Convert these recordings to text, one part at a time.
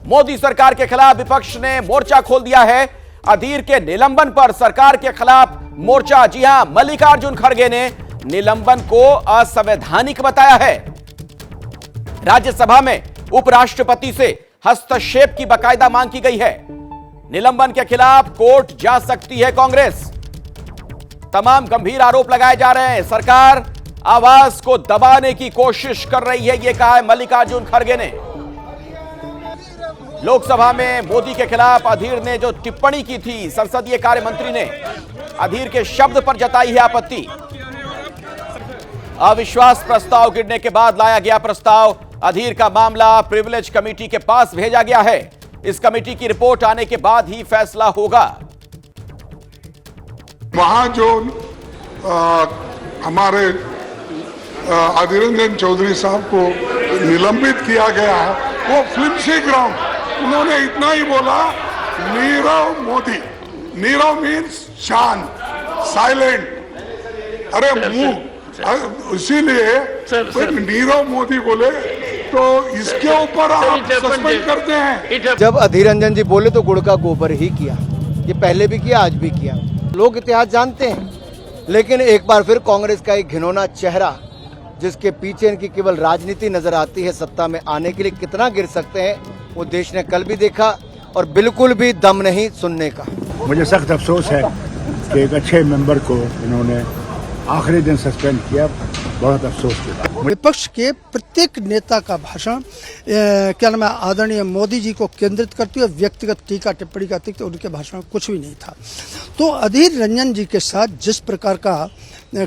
मोदी सरकार के खिलाफ विपक्ष ने मोर्चा खोल दिया है। अधीर के निलंबन पर सरकार के खिलाफ मोर्चा। जी हां, मल्लिकार्जुन खड़गे ने निलंबन को असंवैधानिक बताया है। राज्यसभा में उपराष्ट्रपति से हस्तक्षेप की बाकायदा मांग की गई है। निलंबन के खिलाफ कोर्ट जा सकती है कांग्रेस। तमाम गंभीर आरोप लगाए जा रहे हैं। सरकार आवाज को दबाने की कोशिश कर रही है, यह कहा है मल्लिकार्जुन खड़गे ने। लोकसभा में मोदी के खिलाफ अधीर ने जो टिप्पणी की थी, संसदीय कार्य मंत्री ने अधीर के शब्द पर जताई है आपत्ति। अविश्वास प्रस्ताव गिरने के बाद लाया गया प्रस्ताव। अधीर का मामला प्रिविलेज कमेटी के पास भेजा गया है। इस कमेटी की रिपोर्ट आने के बाद ही फैसला होगा। वहां जो हमारे अधीर रंजन चौधरी साहब को निलंबित किया गया है, वो फ्लिम्सी ग्राउंड। उन्होंने इतना ही बोला, नीरव मोदी। नीरव मीन्स शांत, साइलेंट। अरे मुंह, इसीलिए नीरव मोदी बोले तो इसके ऊपर आप सस्पेंड करते हैं। जब अधीर रंजन जी बोले तो गुड़ का गोबर ही किया। ये पहले भी किया, आज भी किया। लोग इतिहास जानते हैं, लेकिन एक बार फिर कांग्रेस का एक घिनौना चेहरा, जिसके पीछे इनकी केवल राजनीति नजर आती है, सत्ता में आने के लिए कितना गिर सकते हैं, वो देश ने कल भी देखा। और बिल्कुल भी दम नहीं सुनने का। मुझे सख्त अफसोस है कि एक अच्छे मेंबर को इन्होंने आखिरी दिन सस्पेंड किया। बहुत अफसोस किया। विपक्ष के प्रत्येक नेता का भाषण क्या नाम है, आदरणीय मोदी जी को केंद्रित करती हुए व्यक्तिगत टीका टिप्पणी करती थी। उनके भाषण में कुछ भी नहीं था। तो अधीर रंजन जी के साथ जिस प्रकार का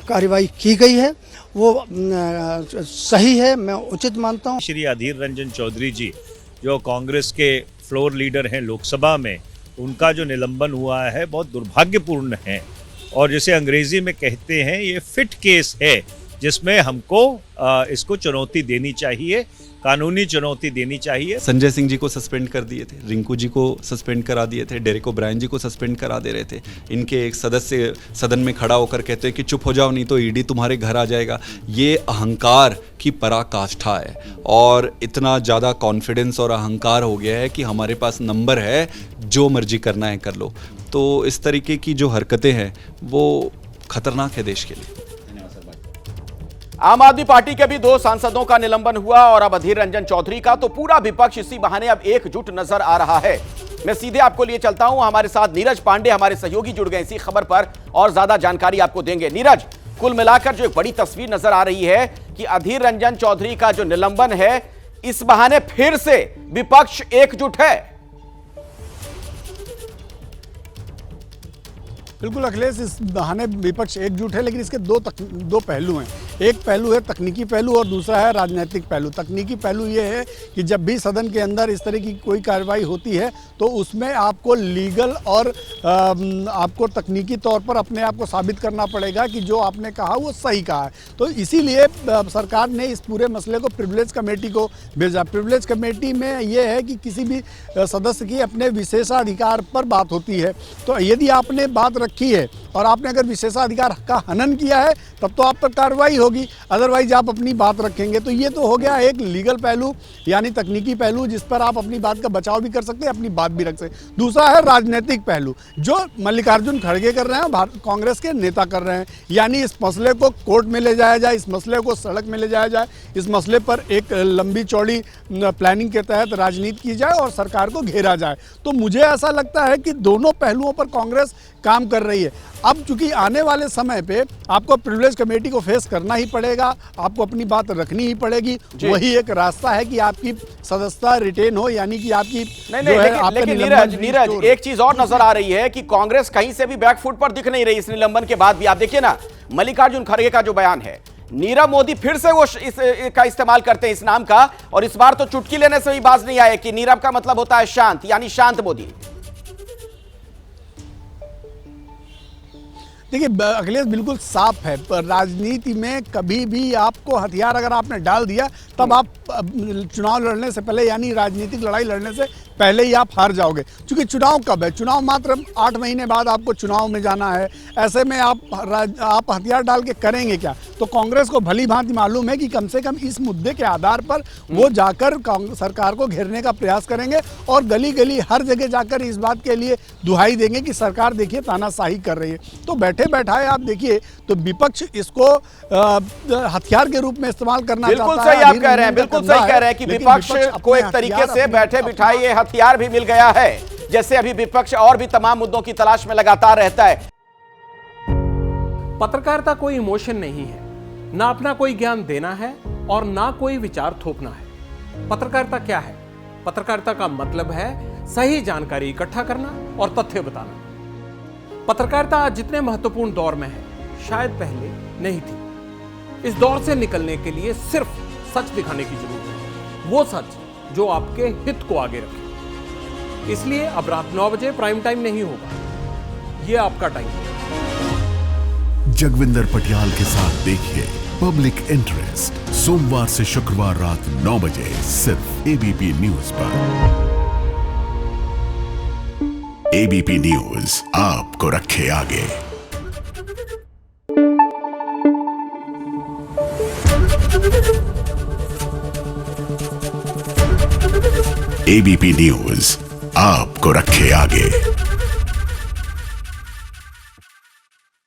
कार्रवाई की गई है वो सही है, मैं उचित मानता हूँ। श्री अधीर रंजन चौधरी जी जो कांग्रेस के फ्लोर लीडर हैं लोकसभा में, उनका जो निलंबन हुआ है बहुत दुर्भाग्यपूर्ण है। और जिसे अंग्रेजी में कहते हैं, ये फिट केस है जिसमें हमको इसको चुनौती देनी चाहिए, कानूनी चुनौती देनी चाहिए। संजय सिंह जी को सस्पेंड कर दिए थे, रिंकू जी को सस्पेंड करा दिए थे, डेरेक ओब्रायन जी को सस्पेंड करा दे रहे थे। इनके एक सदस्य सदन में खड़ा होकर कहते हैं कि चुप हो जाओ नहीं तो ईडी तुम्हारे घर आ जाएगा। ये अहंकार की पराकाष्ठा है और इतना ज़्यादा कॉन्फिडेंस और अहंकार हो गया है कि हमारे पास नंबर है, जो मर्जी करना है कर लो। तो इस तरीके की जो हरकतें हैं वो खतरनाक है देश के लिए। आम आदमी पार्टी के भी 2 सांसदों का निलंबन हुआ और अब अधीर रंजन चौधरी का। तो पूरा विपक्ष इसी बहाने अब एकजुट नजर आ रहा है। मैं सीधे आपको लिए चलता हूं, हमारे साथ नीरज पांडे हमारे सहयोगी जुड़ गए इसी खबर पर और ज्यादा जानकारी आपको देंगे। नीरज, कुल मिलाकर जो एक बड़ी तस्वीर नजर आ रही है कि अधीर रंजन चौधरी का जो निलंबन है, इस बहाने फिर से विपक्ष एकजुट है। बिल्कुल अखिलेश, इस बहाने विपक्ष एकजुट है, लेकिन इसके दो पहलू हैं। एक पहलू है तकनीकी पहलू और दूसरा है राजनीतिक पहलू। तकनीकी पहलू ये है कि जब भी सदन के अंदर इस तरह की कोई कार्रवाई होती है तो उसमें आपको लीगल और आपको तकनीकी तौर पर अपने आप को साबित करना पड़ेगा कि जो आपने कहा वो सही कहा है। तो इसीलिए सरकार ने इस पूरे मसले को प्रिविलेज कमेटी को भेजा। प्रिविलेज कमेटी में ये है कि किसी भी सदस्य की अपने विशेषाधिकार पर बात होती है। तो यदि आपने बात रखी है और आपने अगर विशेषाधिकार का हनन किया है तब तो आप पर कार्रवाई होगी, अदरवाइज आप अपनी बात रखेंगे। तो ये तो हो गया एक लीगल पहलू यानी तकनीकी पहलू, जिस पर आप अपनी बात का बचाव भी कर सकते हैं, अपनी बात भी रख सकते हैं। दूसरा है राजनीतिक पहलू, जो मल्लिकार्जुन खड़गे कर रहे हैं, कांग्रेस के नेता कर रहे हैं। यानी इस मसले को कोर्ट में ले जाया जाए, इस मसले को सड़क में ले जाया जाए, इस मसले पर एक लंबी चौड़ी प्लानिंग के तहत राजनीति की जाए और सरकार को घेरा जाए। तो मुझे ऐसा लगता है कि दोनों पहलुओं पर कांग्रेस काम कर रही है। अब चूंकि आने वाले समय पे आपको प्रिविलेज कमेटी को फेस करना ही पड़ेगा, आपको अपनी बात रखनी ही पड़ेगी। वही एक रास्ता है कि आपकी सदस्यता रिटेन हो, यानी कि आपकी लेकिन नीरज एक चीज और नजर आ रही है कि कांग्रेस कहीं से भी बैकफुट पर दिख नहीं रही इस निलंबन के बाद भी। आप देखिए ना, मल्लिकार्जुन खड़गे का जो बयान है, नीरव मोदी फिर से वो का इस्तेमाल करते हैं इस नाम का, और इस बार तो चुटकी लेने से भी बाज नहीं आए कि नीरव का मतलब होता है शांत, यानी शांत मोदी। देखिए अखिलेश बिल्कुल साफ है, पर राजनीति में कभी भी आपको हथियार अगर आपने डाल दिया तब आप चुनाव लड़ने से पहले, यानी राजनीतिक लड़ाई लड़ने से पहले ही आप हार जाओगे। क्योंकि चुनाव कब है? चुनाव मात्र 8 महीने बाद आपको चुनाव में जाना है। ऐसे में आप हथियार डाल के करेंगे क्या? तो कांग्रेस को भली भांति मालूम है कि कम से कम इस मुद्दे के आधार पर वो जाकर सरकार को घेरने का प्रयास करेंगे और गली गली हर जगह जाकर इस बात के लिए दुहाई देंगे कि सरकार देखिए तानाशाही कर रही है। तो बैठे बैठाए आप देखिए तो विपक्ष इसको हथियार के रूप में इस्तेमाल करना चाहता है। बिल्कुल सही आप कह रहे हैं, बिल्कुल सही कह रहे हैं कि विपक्ष को एक तरीके से बैठे बिठाए ये हथियार भी मिल गया है। जैसे अभी विपक्ष और भी तमाम मुद्दों की तलाश में लगातार रहता है। पत्रकारिता कोई इमोशन नहीं है, ना अपना कोई ज्ञान देना है और ना कोई विचार थोपना है। पत्रकारिता क्या है? पत्रकारिता का मतलब है सही जानकारी इकट्ठा करना और तथ्य बताना। पत्रकारिता आज जितने महत्वपूर्ण दौर में है, शायद पहले नहीं थी। इस दौर से निकलने के लिए सिर्फ सच दिखाने की जरूरत है, वो सच जो आपके हित को आगे रखे। इसलिए अब रात 9 बजे प्राइम टाइम नहीं होगा, ये आपका टाइम है। जगविंदर पटियाल के साथ देखिए पब्लिक इंटरेस्ट, सोमवार से शुक्रवार रात 9 बजे सिर्फ एबीपी न्यूज पर। एबीपी न्यूज आपको रखे आगे। एबीपी न्यूज आपको रखे आगे।